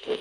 G'day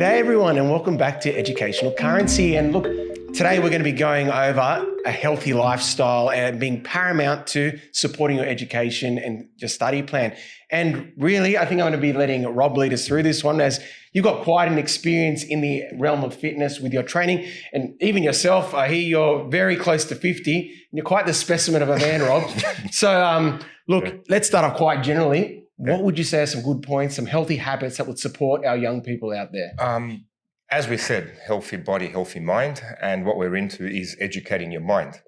everyone and welcome back to Educational Currency. And look, today we're going to be going over a healthy lifestyle and being paramount to supporting your education and your study plan. And really, I think I'm going to be letting Rob lead us through this one, as you've got quite an experience in the realm of fitness with your training, and even yourself. I hear you're very close to 50 and you're quite the specimen of a man, Rob. So look, let's start off quite generally. What would you say are some good points, some healthy habits that would support our young people out there? As we said, healthy body, healthy mind. And what we're into is educating your mind.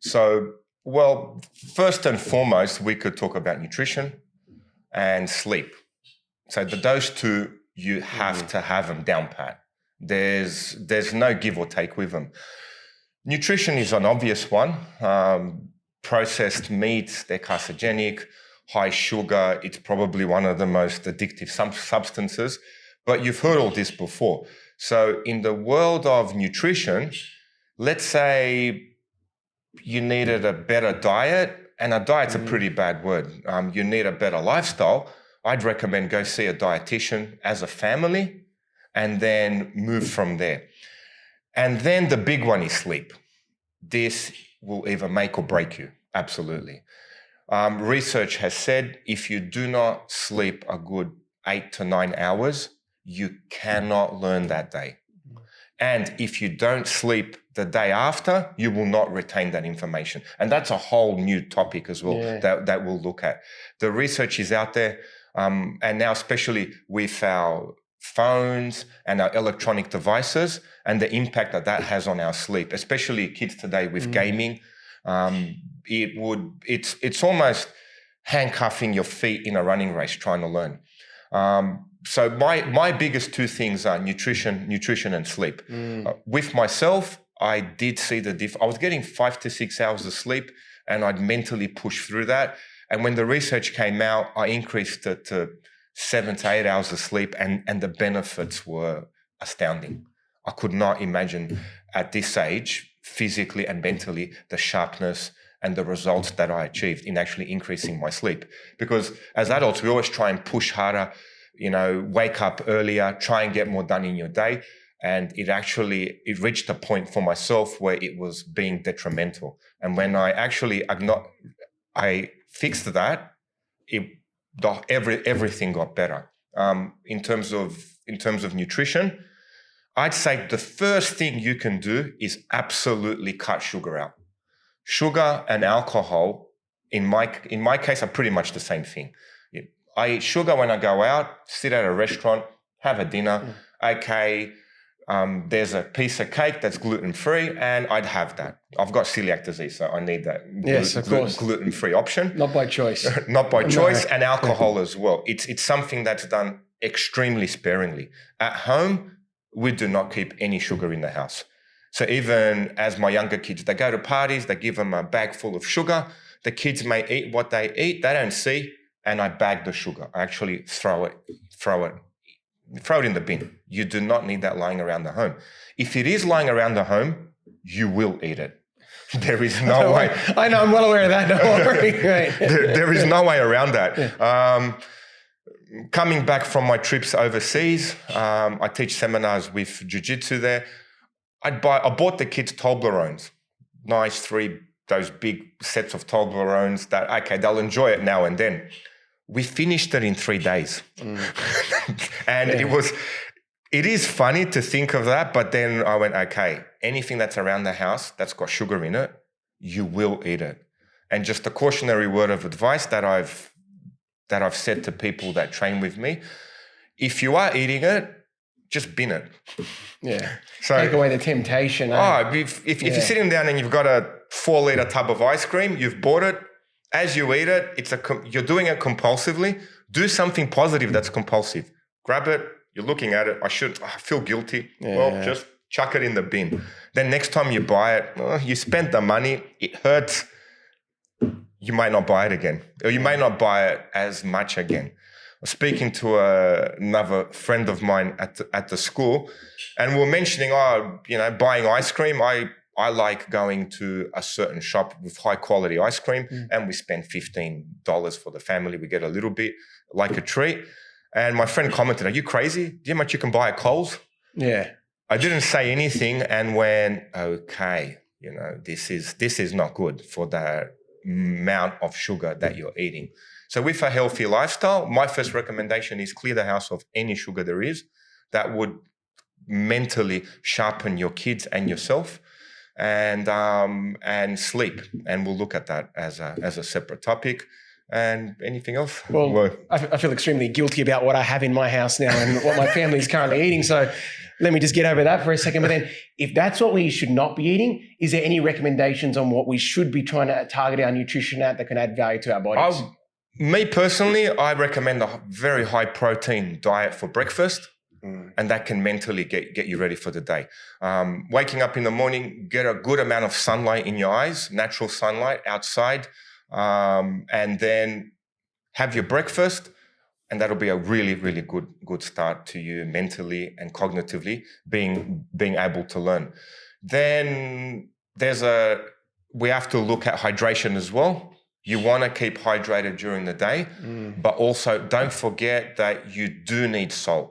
So, well, first and foremost, we could talk about nutrition and sleep. So those two, you have to have them down pat. There's no give or take with them. Nutrition is an obvious one. Processed meats, they're carcinogenic. High sugar, it's probably one of the most addictive substances, but you've heard all this before. So in the world of nutrition, let's say you needed a better diet, and a diet's a pretty bad word. You need a better lifestyle. I'd recommend go see a dietitian as a family and then move from there. And then the big one is sleep. This will either make or break you, absolutely. Research has said if you do not sleep a good 8 to 9 hours, you cannot learn that day. And if you don't sleep the day after, you will not retain that information. And that's a whole new topic as well that we'll look at. The research is out there, and now especially with our phones and our electronic devices and the impact that has on our sleep, especially kids today with gaming. It's almost handcuffing your feet in a running race trying to learn. So my biggest two things are nutrition and sleep. With myself, I did see the I was getting 5 to 6 hours of sleep, and I'd mentally push through that. And when the research came out, I increased it to 7 to 8 hours of sleep, and the benefits were astounding. I could not imagine at this age, physically and mentally, the sharpness and the results that I achieved in actually increasing my sleep. Because as adults, we always try and push harder, wake up earlier, try and get more done in your day. And it reached a point for myself where it was being detrimental. And when I actually I fixed that, everything got better. In terms of nutrition, I'd say the first thing you can do is absolutely cut sugar out. Sugar and alcohol, in my case, are pretty much the same thing. I eat sugar when I go out, sit at a restaurant, have a dinner. Okay, there's a piece of cake that's gluten-free, and I'd have that. I've got celiac disease, so I need that gluten-free option. Not by choice. Not by choice, and alcohol as well. It's something that's done extremely sparingly. At home, we do not keep any sugar in the house. So even as my younger kids, they go to parties, they give them a bag full of sugar. The kids may eat what they eat, they don't see, and I bag the sugar. I actually throw it in the bin. You do not need that lying around the home. If it is lying around the home, you will eat it. There is no way. I know, I'm well aware of that. Don't worry. There is no way around that. Coming back from my trips overseas, I teach seminars with jiu-jitsu there. I bought the kids Toblerones, nice those big sets of Toblerones that, okay, they'll enjoy it now and then. We finished it in 3 days. And it is funny to think of that, but then I went, okay, anything that's around the house that's got sugar in it, you will eat it. And just a cautionary word of advice that I've said to people that train with me, if you are eating it, just bin it. Yeah. So take away the temptation. If you're sitting down and you've got a 4-liter tub of ice cream, you've bought it. As you eat it, you're doing it compulsively. Do something positive that's compulsive. Grab it. You're looking at it. I feel guilty. Yeah. Well, just chuck it in the bin. Then next time you buy it, you spent the money. It hurts. You might not buy it again, or you may not buy it as much again. Speaking to another friend of mine at the school, and we were mentioning, buying ice cream. I like going to a certain shop with high quality ice cream, and we spend $15 for the family. We get a little bit like a treat. And my friend commented, "Are you crazy? Do you know how much you can buy at Coles?" Yeah. I didn't say anything and went, okay, this is not good for the amount of sugar that you're eating. So with a healthy lifestyle, my first recommendation is clear the house of any sugar there is that would mentally sharpen your kids and yourself, and sleep. And we'll look at that as a separate topic. And anything else? Well, I feel extremely guilty about what I have in my house now and what my family is currently eating. So let me just get over that for a second. But then if that's what we should not be eating, is there any recommendations on what we should be trying to target our nutrition at that can add value to our bodies? Me personally, I recommend a very high protein diet for breakfast. And that can mentally get you ready for the day. Waking up in the morning, get a good amount of sunlight in your eyes, natural sunlight outside, and then have your breakfast, and that'll be a really, really good start to you mentally and cognitively being able to learn. Then we have to look at hydration as well. You want to keep hydrated during the day, but also don't forget that you do need salt.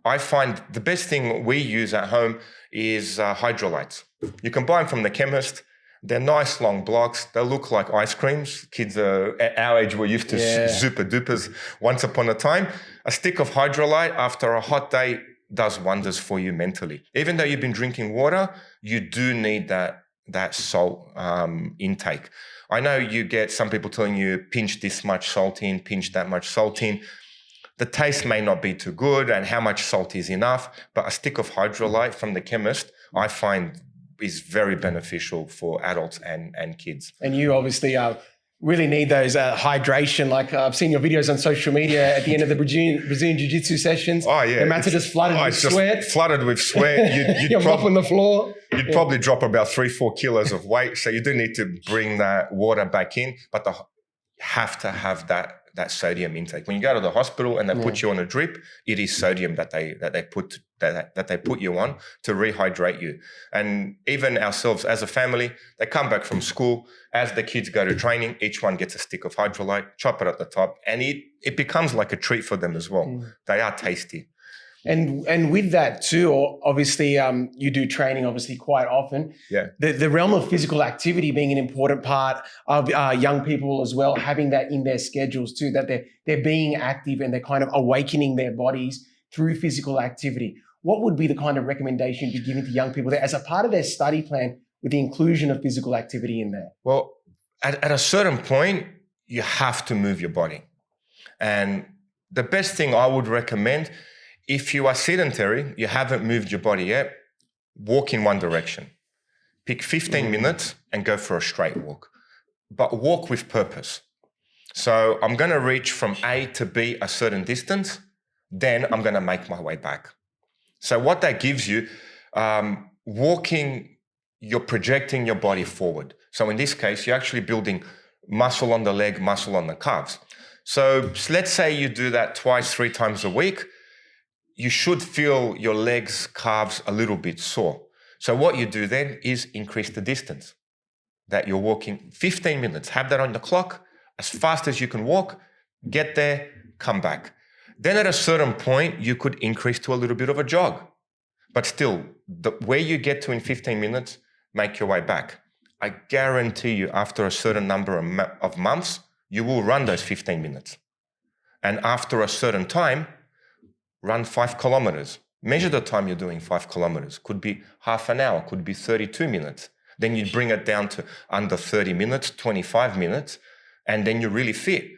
I find the best thing we use at home is hydralytes. You can buy them from the chemist. They're nice long blocks. They look like ice creams. Kids at our age were used to super dupers once upon a time. A stick of hydralyte after a hot day does wonders for you mentally. Even though you've been drinking water, you do need that salt intake. I know you get some people telling you pinch this much salt in, pinch that much salt in. The taste may not be too good and how much salt is enough, but a stick of hydralyte from the chemist, I find is very beneficial for adults and kids. And you obviously really need those hydration. Like I've seen your videos on social media at the end of the Brazilian Jiu-Jitsu sessions. Oh, yeah. The mats are just flooded with sweat. Flooded with sweat. You're mopping the floor. You'd probably drop about 3-4 kilos of weight. So you do need to bring that water back in, but you have to have that sodium intake. When you go to the hospital and they put you on a drip, it is sodium that they put you on to rehydrate you. And even ourselves as a family, they come back from school, as the kids go to training, each one gets a stick of hydralyte, chop it at the top, and it becomes like a treat for them as well. They are tasty. And with that too, obviously, you do training obviously quite often. Yeah. The realm of physical activity being an important part of young people as well, having that in their schedules too, that they're being active and they're kind of awakening their bodies through physical activity. What would be the kind of recommendation you'd be giving to young people there as a part of their study plan with the inclusion of physical activity in there? Well, at a certain point, you have to move your body. And the best thing I would recommend, if you are sedentary, you haven't moved your body yet, walk in one direction. Pick 15 minutes and go for a straight walk, but walk with purpose. So I'm going to reach from A to B a certain distance, then I'm going to make my way back. So what that gives you, walking, you're projecting your body forward. So in this case, you're actually building muscle on the leg, muscle on the calves. So let's say you do that 2-3 times a week. You should feel your legs, calves a little bit sore. So what you do then is increase the distance that you're walking. 15 minutes, have that on the clock, as fast as you can walk, get there, come back. Then at a certain point, you could increase to a little bit of a jog. But still, where you get to in 15 minutes, make your way back. I guarantee you, after a certain number of months, you will run those 15 minutes. And after a certain time, run 5 kilometers. Measure the time you're doing 5 kilometers. Could be half an hour, could be 32 minutes. Then you bring it down to under 30 minutes, 25 minutes, and then you're really fit.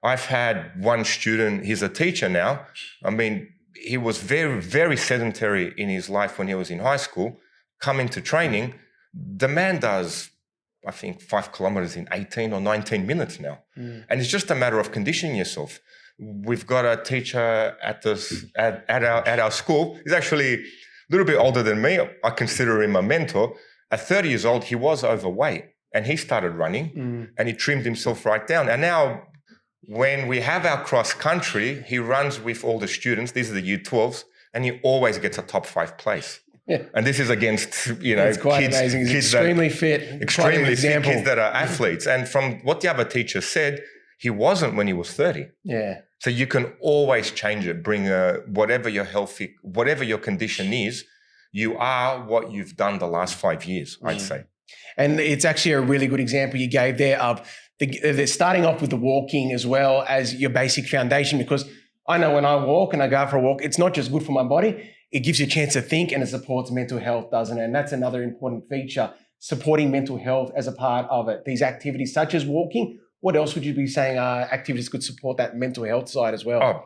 I've had one student, he's a teacher now. I mean, he was very, very sedentary in his life when he was in high school. Coming to training, the man does, I think, 5 kilometers in 18 or 19 minutes now. And it's just a matter of conditioning yourself. We've got a teacher at our school. He's actually a little bit older than me. I consider him a mentor. At 30 years old, he was overweight and he started running and he trimmed himself right down. And now when we have our cross country, he runs with all the students. These are the Year 12s, and he always gets a top 5 place. Yeah. And this is against, it's quite kids, amazing. He's extremely fit. Extremely fit kids that are athletes. And from what the other teacher said, he wasn't when he was 30. Yeah. So you can always change it, bring whatever your condition is, you are what you've done the last 5 years, I'd say. And it's actually a really good example you gave there of the starting off with the walking as well as your basic foundation, because I know when I walk and I go out for a walk, it's not just good for my body, it gives you a chance to think and it supports mental health, doesn't it? And that's another important feature, supporting mental health as a part of it. These activities such as walking, what else would you be saying activities could support that mental health side as well? Oh,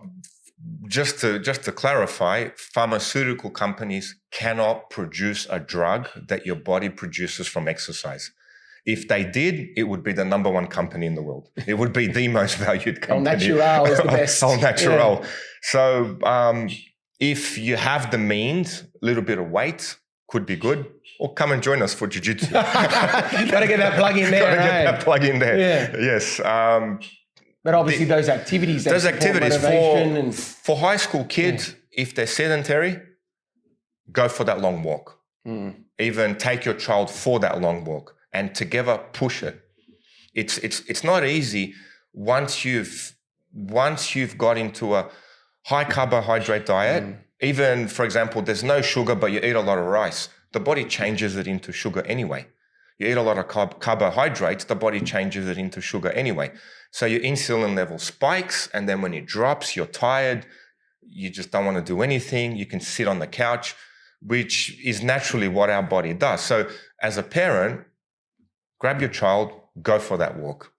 just to clarify, pharmaceutical companies cannot produce a drug that your body produces from exercise. If they did, it would be the number one company in the world. It would be the most valued company. Al Natural is the best. Al Natural. Yeah. So if you have the means, a little bit of weight could be good. Or come and join us for jiu-jitsu. Got to get that plug in there. Got to get that plug in there. Yeah. Yes. But obviously those activities for high school kids, if they're sedentary, go for that long walk. Even take your child for that long walk and together push it. It's not easy once you've got into a high carbohydrate diet. Even, for example, there's no sugar, but you eat a lot of rice. The body changes it into sugar anyway. You eat a lot of carbohydrates, the body changes it into sugar anyway. So your insulin level spikes, and then when it drops, you're tired, you just don't want to do anything, you can sit on the couch, which is naturally what our body does. So as a parent, grab your child, go for that walk,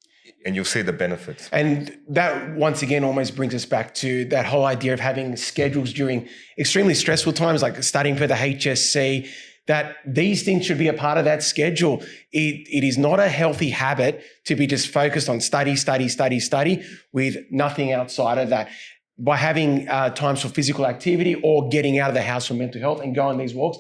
and you'll see the benefits. And that, once again, almost brings us back to that whole idea of having schedules during extremely stressful times, like studying for the HSC, that these things should be a part of that schedule. It is not a healthy habit to be just focused on study with nothing outside of that. By having times for physical activity or getting out of the house for mental health and go on these walks,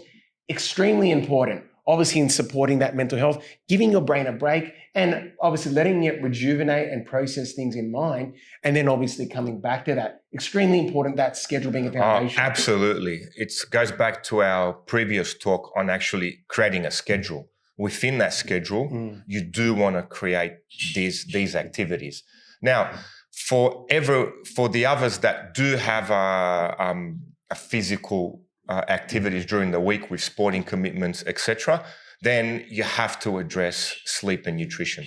extremely important. Obviously in supporting that mental health, giving your brain a break and obviously letting it rejuvenate and process things in mind, and then obviously coming back to that. Extremely important, that schedule being a foundation. Absolutely. It goes back to our previous talk on actually creating a schedule. Within that schedule, you do want to create these activities. Now, for the others that do have a physical activities during the week with sporting commitments, etc., then you have to address sleep and nutrition.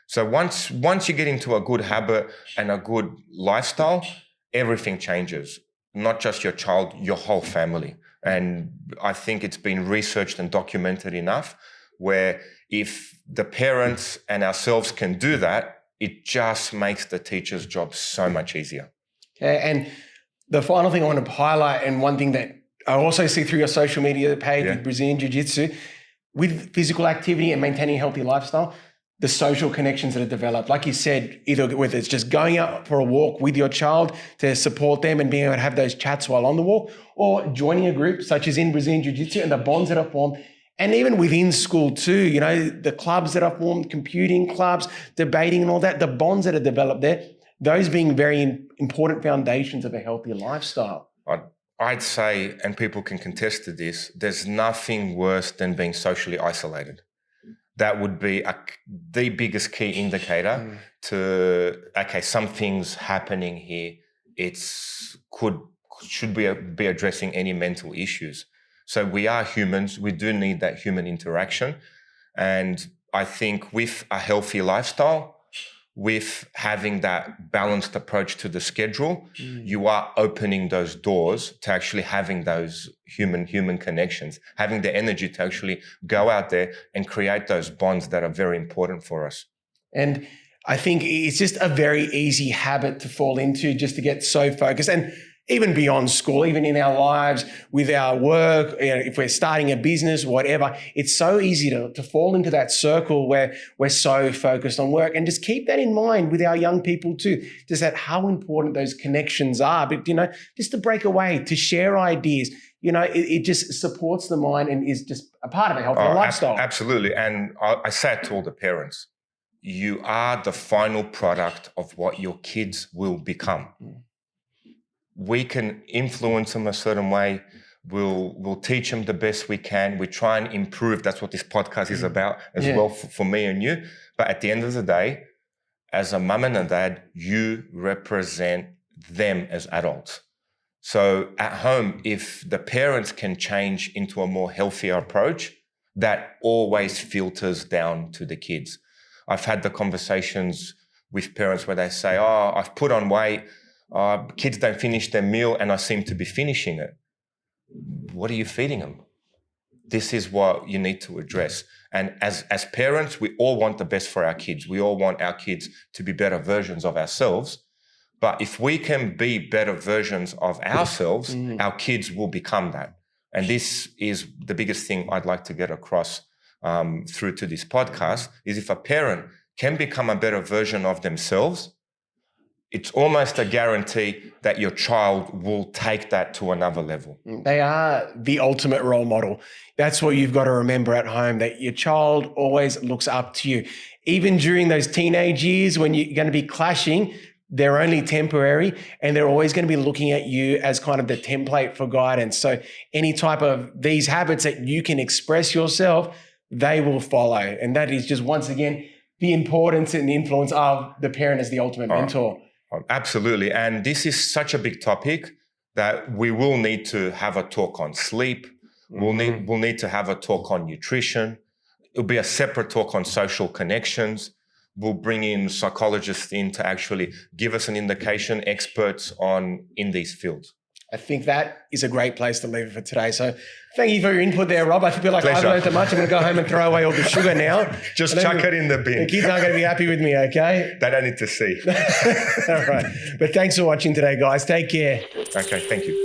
So once you get into a good habit and a good lifestyle, everything changes. Not just your child, your whole family. And I think it's been researched and documented enough where if the parents and ourselves can do that, it just makes the teacher's job so much easier. Okay, and the final thing I want to highlight, and one thing that I also see through your social media page with Brazilian Jiu-Jitsu, with physical activity and maintaining a healthy lifestyle, the social connections that are developed. Like you said, either whether it's just going out for a walk with your child to support them and being able to have those chats while on the walk, or joining a group such as in Brazilian Jiu-Jitsu and the bonds that are formed. And even within school too, you know, the clubs that are formed, computing clubs, debating and all that, the bonds that are developed there, those being very important foundations of a healthy lifestyle. I'd say, and people can contest to this, there's nothing worse than being socially isolated. That would be the biggest key indicator to, okay, something's happening here. Should be addressing any mental issues. So we are humans. We do need that human interaction. And I think with a healthy lifestyle, with having that balanced approach to the schedule, you are opening those doors to actually having those human connections, having the energy to actually go out there and create those bonds that are very important for us. And I think it's just a very easy habit to fall into, just to get so focused. And even beyond school, even in our lives, with our work, you know, if we're starting a business, whatever, it's so easy to fall into that circle where we're so focused on work. And just keep that in mind with our young people too, just that how important those connections are. But, you know, just to break away, to share ideas, you know, it just supports the mind and is just a part of a healthy lifestyle. Absolutely. And I say it to all the parents, you are the final product of what your kids will become. We can influence them a certain way. We'll teach them the best we can. We try and improve. That's what this podcast is about as well for me and you. But at the end of the day, as a mum and a dad, you represent them as adults. So at home, if the parents can change into a more healthier approach, that always filters down to the kids. I've had the conversations with parents where they say, oh, I've put on weight, kids don't finish their meal and I seem to be finishing it. What are you feeding them? This is what you need to address. And as parents, we all want the best for our kids. We all want our kids to be better versions of ourselves. But if we can be better versions of ourselves, our kids will become that. And this is the biggest thing I'd like to get across through to this podcast, is if a parent can become a better version of themselves, it's almost a guarantee that your child will take that to another level. They are the ultimate role model. That's what you've got to remember at home, that your child always looks up to you. Even during those teenage years when you're going to be clashing, they're only temporary and they're always going to be looking at you as kind of the template for guidance. So any type of these habits that you can express yourself, they will follow. And that is just, once again, the importance and the influence of the parent as the ultimate mentor. Absolutely. And this is such a big topic that we will need to have a talk on sleep. We'll need to have a talk on nutrition. It'll be a separate talk on social connections. We'll bring in psychologists in to actually give us an indication, experts in these fields. I think that is a great place to leave it for today. So thank you for your input there, Rob. I feel like Pleasure. I've learned so much. I'm going to go home and throw away all the sugar now. Just chuck it in the bin. The kids aren't going to be happy with me, okay? They don't need to see. All right. But thanks for watching today, guys. Take care. Okay, thank you.